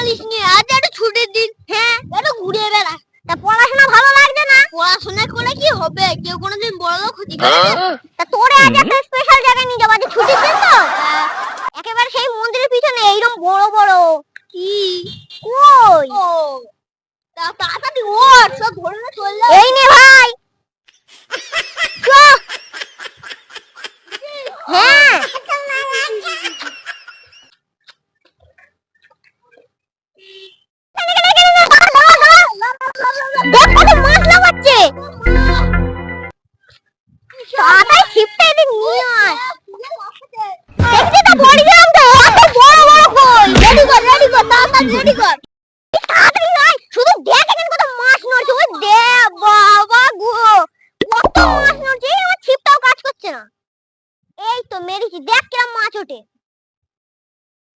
পালিস নি, আজ একটা ছুটির দিন। হ্যাঁ, একটু ঘুরে বেড়া। তা পড়াশোনা ভালো লাগছে না? পড়াশোনা করে কি হবে, কেউ কোনোদিন বড়লোক হতে পারে? তা তোরে আজ একটা স্পেশাল জায়গায় নিয়ে যাবো, আজ ছুটির দিন তো। একেবারে সেই মন্দিরের পিছনে এইরকম বড় বড় কি কই তা তাড়াতাড়ি ওঠ, সব ধরে না চললে। এই নে ভাই, হ্যাঁ দেখ কত মাছ লাগাচ্ছে। তাড়াতাড়ি ছিপটা এদিকে নিয়ে আয়। দেখছি তো পড়ে গেলাম তো, অত বড় বড় কই। রেডি কর তাড়াতাড়ি রেডি কর। তাড়াতাড়ি আয়, শুধু দেখ এখানে কত মাছ নড়ছে। ওই দে বাবা গো, কত মাছ নড়ছে। আমার ছিপটাও কাজ করছে না। এই তো মেরেছি, দেখ কিরম মাছ ওঠে।